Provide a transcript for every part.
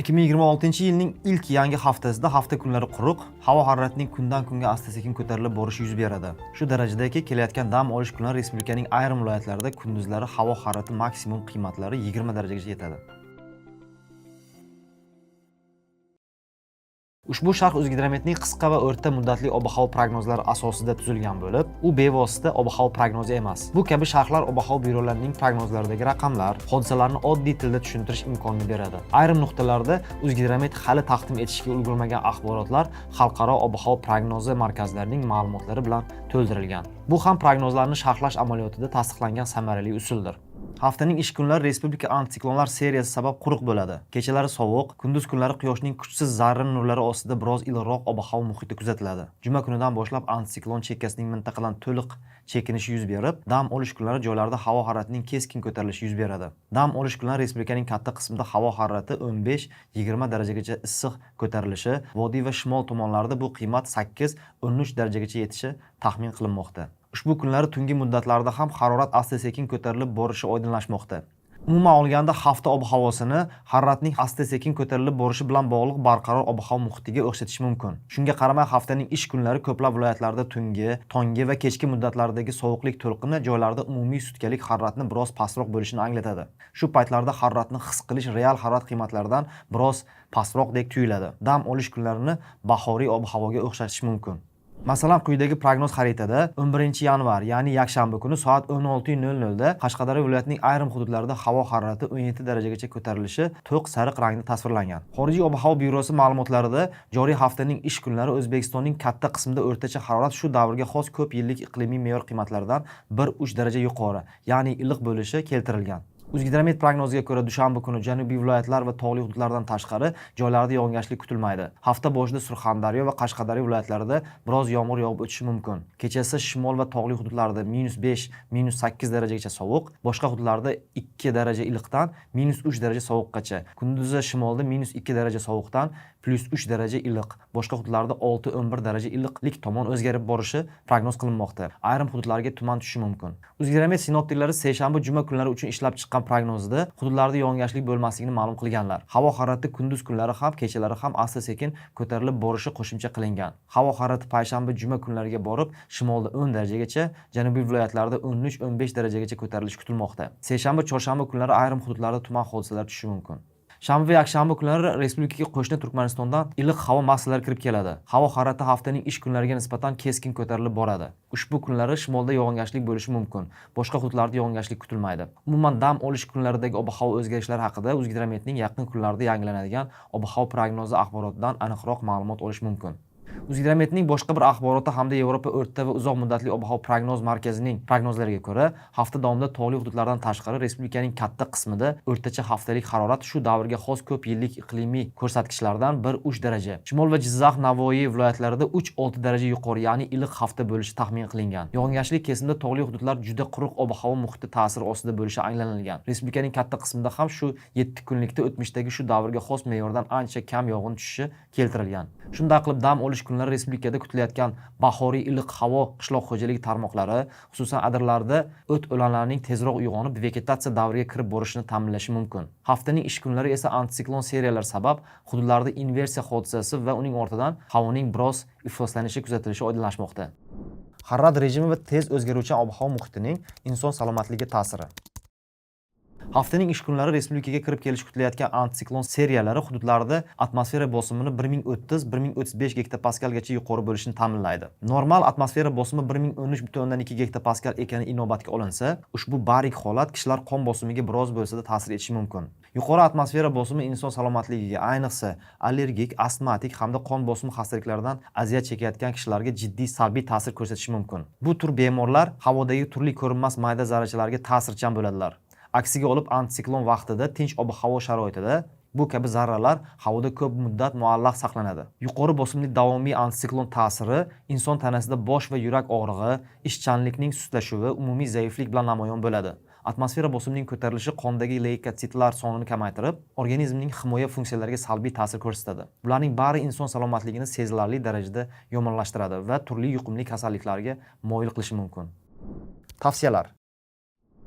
2026-yilning ilk yangi haftasida hafta kunlari quruq, havo haroratining kundan kunga asta-sekin ko'tarilib borishi yuz beradi. Shu darajadaki kelayotgan dam olish kunlari respublikaning ayrim viloyatlarida kunduzlari havo harorati maksimum qiymatlari 20 darajagacha yetadi. Ushbu sharh O'zgidrometning qisqa va o'rta muddatli ob-havo prognozlari asosida tuzilgan bo'lib, u bevosita ob-havo prognozi emas. Bu kabi sharhlar ob-havo byurolarining prognozlaridagi raqamlar, hodisalarni oddiy tilda tushuntirish imkonini beradi. Ayrim nuqtalarda O'zgidromet hali taqdim etishga ulgurmagan axborotlar xalqaro ob-havo prognozi markazlarining ma'lumotlari bilan to'ldirilgan. Bu ham prognozlarni sharhlash amaliyotida tasdiqlangan samarali usuldir. Haftaning ish kunlari respublika antitsiklonlar seriyasi sabab quruq bo'ladi. Kechalari sovuq, kunduz kunlari quyoshning kuchsiz zarrin nurlari ostida biroz iliqroq ob-havo muhiti kuzatiladi. Juma kunidan boshlab antitsiklon chekkasining mintaqadan to'liq chekinishi yuz berib, dam olish kunlari joylarda havo haroratining keskin ko'tarilishi yuz beradi. Dam olish kunlari respublikaning katta qismida havo harorati 15-20 darajagacha issiq ko'tarilishi, vodiy va shimol tomonlarida bu qiymat 8-13 darajagacha yetishi taxmin qilinmoqda. Ushbu kunlari tungi muddatlarda ham harorat asta-sekin ko'tarilib borishi oydinlashmoqda. Umuman olganda hafta ob-havosini haroratning asta-sekin ko'tarilib borishi bilan bog'liq barqaror ob-havo muhitiga o'xshatish mumkin. Shunga qaramay haftaning ish kunlari ko'plab viloyatlarda tungi, tonggi va kechki muddatlardagi sovuqlik to'lqini joylarda umumiy sutkalik haroratni biroz pastroq bo'lishini anglatadi. Shu paytlarda haroratni his qilish real harorat qiymatlaridan biroz pastroqdek tuyuladi. Dam olish kunlarini bahoriy ob-havoga o'xshatish mumkin. Masalan, quyidagi prognoz xaritada 11-yanvar, ya'ni yakshanba kuni soat 16:00 da Qashqadaryo viloyatining ayrim hududlarida havo harorati 17 darajagacha ko'tarilishi to'q sariq rangda tasvirlangan. Xorijiy ob-havo byurosi ma'lumotlarida joriy haftaning ish kunlari O'zbekistonning katta qismida o'rtacha harorat shu davrga xos ko'p yillik iqlimiy me'yor qiymatlaridan 1-3 daraja yuqori, ya'ni iliq bo'lishi keltirilgan. O'zgidromet prognoziga ko'ra dushanba kuni janubiy viloyatlar va tog'li hududlardan tashqari joylarda yog'ingarchilik kutilmaydi. Hafta boshida Surxondaryo va Qashqadaryo viloyatlarida biroz yomg'ir yog'ib o'tishi mumkin. Kechasi shimol va tog'li hududlarda -5, -8 darajagacha sovuq, boshqa hududlarda 2 daraja iliqdan -3 daraja sovuqqacha. Kunduzi shimolda -2 daraja sovuqdan +3 daraja iliq, boshqa hududlarda 6-11 daraja iliqlik tomon o'zgarib borishi prognoz qilinmoqda. Ayrim hududlarga tuman tushishi mumkin. O'zgidromet sinoptiklari seshanba, juma kunlari uchun ishlab chiqqan prognozida hududlarda yog'ingarchilik bo'lmasligini ma'lum qilganlar. Havo harorati kunduz kunlari ham, kechalari ham asta-sekin ko'tarilib borishi qo'shimcha qilingan. Havo harorati payshanba, juma kunlariga borib, shimolda 10 darajagacha, janubiy viloyatlarda 13-15 darajagacha ko'tarilishi kutilmoqda. Seshanba, chorshanba kunlari ayrim hududlarda tuman hodisalar tushishi mumkin. Shanba va yakshanba kunlari respublikaga qo'shni Turkmanistondan iliq havo massalari kirib keladi. Havo harorati haftaning ish kunlariga nisbatan keskin ko'tarilib boradi. Ushbu kunlari shimolda yog'ingarchilik bo'lishi mumkin. Boshqa hududlarda yog'ingarchilik kutilmaydi. Umuman dam olish kunlaridagi ob-havo o'zgarishlari haqida O'zgidrometning yaqin kunlarda yangilanadigan ob-havo prognozi axborotidan aniqroq ma'lumot olish mumkin. O'zgidrometning boshqa bir axboroti hamda Yevropa o'rta va uzoq muddatli ob-havo prognoz markazining prognozlariga ko'ra, hafta davomida tog'li hududlardan tashqari respublikaning katta qismida o'rtacha haftalik harorat shu davrga xos ko'p yillik iqlimiy ko'rsatkichlardan 1-3 daraja. Shimol va Jizzax, Navoiy viloyatlarida 3-6 daraja yuqori, ya'ni iliq hafta bo'lishi taxmin qilingan. Yog'ingarchilik kesimida tog'li hududlar juda quruq ob-havo muhiti ta'siri ostida bo'lishi anglanilgan. Respublikaning katta qismida ham shu 7 kunlikda o'tmishdagi shu davrga xos me'yordan ancha kam yog'in tushishi keltirilgan. Shunday qilib dam olish kunlari respublikada kutilayotgan bahoriy iliq havo qishloq xo'jaligi tarmoqlari, xususan adirlarda o't o'lanlarining tezroq uyg'onib, vegetatsiya davriga kirib borishini ta'minlashi mumkin. Haftaning ish kunlari esa antitsiklon seriyalari sabab hududlarda inversiya hodisasi va uning ortidan havoning biroz ifloslanishi kuzatilishi oydinlashmoqda. Harorat rejimi va tez o'zgaruvchan ob-havo muhitining inson salomatligiga ta'siri. Haftaning ish kunlari respublikaga kirib kelishi kutilayotgan antitsiklon seriyalari hududlarida atmosfera bosimini 1030-1035 gektopaskalgacha yuqori bo'lishini ta'minlaydi. Normal atmosfera bosimi 1013,2 gektopaskal ekani inobatga olinsa, ushbu barik holat kishilar qon bosimiga biroz bo'lsa-da ta'sir etishi mumkin. Yuqori atmosfera bosimi inson salomatligiga, ayniqsa allergik, astmatik hamda qon bosimi xastaliklaridan aziyat chekayotgan kishilarga jiddiy salbiy ta'sir ko'rsatishi mumkin. Bu tur bemorlar havodagi turli ko'rinmas mayda zarrachalarga ta'sirchan bo'ladilar. Aksiga olib antitsiklon vaqtida tinch ob-havo sharoitida bu kabi zarralar havoda ko'p muddat muallaq saqlanadi. Yuqori bosimli davomiy antitsiklon ta'siri inson tanasida bosh va yurak og'rig'i, ishchanlikning sustashuvi, umumiy zaiflik bilan namoyon bo'ladi. Atmosfera bosimining ko'tarilishi qondagi leykotitlar sonini kamaytirib, organizmning himoya funksiyalariga salbiy ta'sir ko'rsatadi. Bularning bari inson salomatligini sezilarli darajada yomonlashtiradi va turli yuqumli kasalliklarga moyil qilishi mumkin. Tavsiyalar.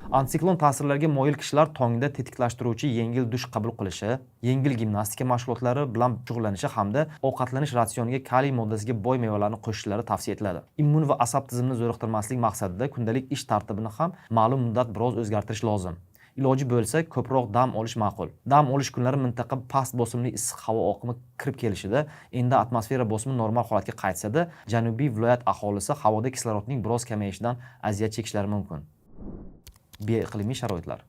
Antsiklon ta'sirlariga moyil kishilar tongda tetiklashtiruvchi yengil dush qabul qilishi, yengil gimnastika mashg'ulotlari bilan shug'ullanishi hamda ovqatlanish ratsioniga kaliy moddasiga boy mevalarni qo'shishlari tavsiya etiladi. Immun va asab tizimini zo'riqtirmaslik maqsadida kundalik ish tartibini ham ma'lum muddat biroz o'zgartirish lozim. Iloji bo'lsa, ko'proq dam olish ma'qul. Dam olish kunlari mintaqa past bosimli issiq havo oqimi kirib kelishida, endi atmosfera bosimi normal holatga qaytsa-da, janubiy viloyat aholisi havoda kislorodning biroz kamayishidan aziyat chekishlari mumkin. Bioiqlimiy sharoitlar.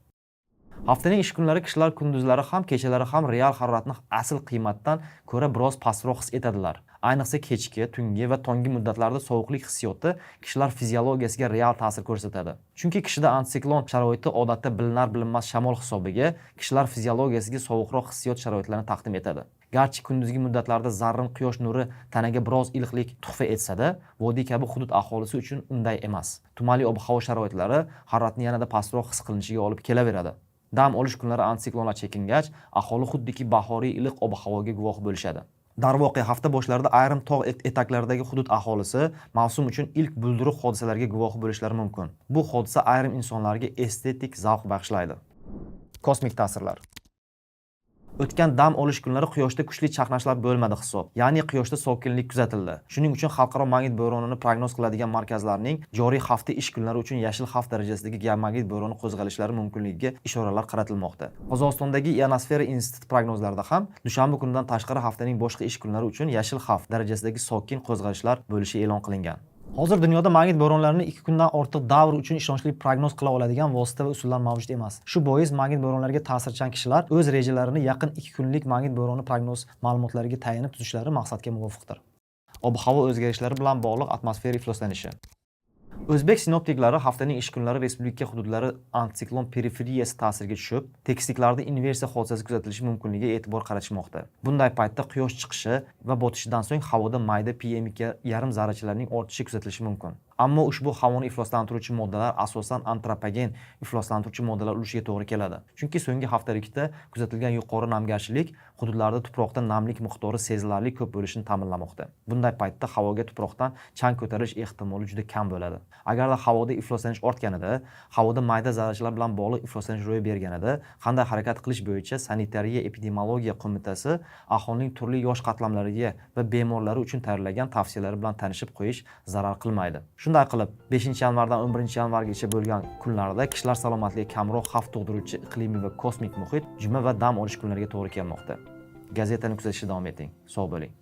Haftaning ish kunlari kishilar kunduzlari ham, kechalari ham real haroratni asl qiymatdan ko'ra biroz pastroq his etadilar. Ayniqsa kechki, tungi va tonggi muddatlarda sovuqlik hissiyoti kishilar fiziologiyasiga real ta'sir ko'rsatadi. Chunki kishida antsiklon sharoiti odatda bilinar-bilinmas shamol hisobiga kishilar fiziologiyasiga sovuqroq hissiyot sharoitlarini taqdim etadi. Garchi kunduzgi muddatlarda zarrin quyosh nuri tanaga biroz iliqlik tuhfa etsa-da, vodiy kabi hudud aholisi uchun unday emas. Tumanli ob-havo sharoitlari haroratni yanada pastroq his qilinishiga olib kelaveradi. Dam olish kunlari antsiklonlar chekingach, aholi xuddiki bahoriy iliq ob-havoga guvoh bo'lishadi. Darvoqe hafta boshlarida ayrim tog' etaklaridagi hudud aholisi mavsum uchun ilk bulduruq hodisalarga guvoh bo'lishlari mumkin. Bu hodisa ayrim insonlarga estetik zavq bag'ishlaydi. Kosmik ta'sirlar. O'tgan dam olish kunlari quyoshda kuchli chaqnashlar bo'lmadi hisob. Ya'ni quyoshda sokinlik kuzatildi. Shuning uchun xalqaro magnit bo'ronini prognoz qiladigan markazlarning joriy hafta ish kunlari uchun yashil xavf darajasidagi magnit bo'roni qo'zg'alishlari mumkinligiga ishoralar qaratilmoqda. Qozog'istondagi Ionosfera instituti prognozlarida ham dushanba kunidan tashqari haftaning boshqa ish kunlari uchun yashil xavf darajasidagi sokin qo'zg'alishlar bo'lishi e'lon qilingan. Hozir dunyoda magnit bo'ronlarini 2 kundan ortiq davr uchun ishonchli prognoz qila oladigan vosita va usullar mavjud emas. Shu bois magnit bo'ronlariga ta'sirchan kishilar o'z rejalarini yaqin 2 kunlik magnit bo'roni prognoz ma'lumotlariga tayanib tuzishlari maqsadga muvofiqdir. Ob-havo o'zgarishlari bilan bog'liq atmosfera ifloslanishi. O'zbek sinoptiklari haftaning ish kunlari respublika hududlari antsiklon periferiyasi ta'siriga tushib, tekisliklarda inversiya hodisasi kuzatilishi mumkinligiga e'tibor qaratishmoqda. Bunday paytda quyosh chiqishi va botishidan so'ng havoda mayda PM2,5 zarrachalarning ortishi kuzatilishi mumkin. Ammo ushbu havoni ifloslantiruvchi moddalar asosan antropogen ifloslantiruvchi moddalar ulushiga to'g'ri keladi. Chunki so'nggi haftalikda kuzatilgan yuqori namgarchilik hududlarda tuproqda namlik miqdori sezilarli ko'p bo'lishini ta'minlamoqda. Bunday paytda havoga tuproqdan chang ko'tarilish ehtimoli juda kam bo'ladi. Agarda havoda ifloslanish ortganida, havoda mayda zarrachalar bilan bog'liq ifloslanish ro'y berganida, qanday harakat qilish bo'yicha Sanitariya epidemiologiya qo'mitasi aholining turli yosh qatlamlariga va bemorlari uchun tayyorlagan tavsiyalari bilan tanishib qo'yish zarar qilmaydi. Shunday qilib, 5-yanvardan 11-yanvargacha bo'lgan kunlarda kishilar salomatligiga kamroq xavf tug'diruvchi iqlimiy va kosmik muhit, juma va dam olish kunlariga to'g'ri kelmoqda. Gazetani kuzatishda davom eting. Sog' bo'ling.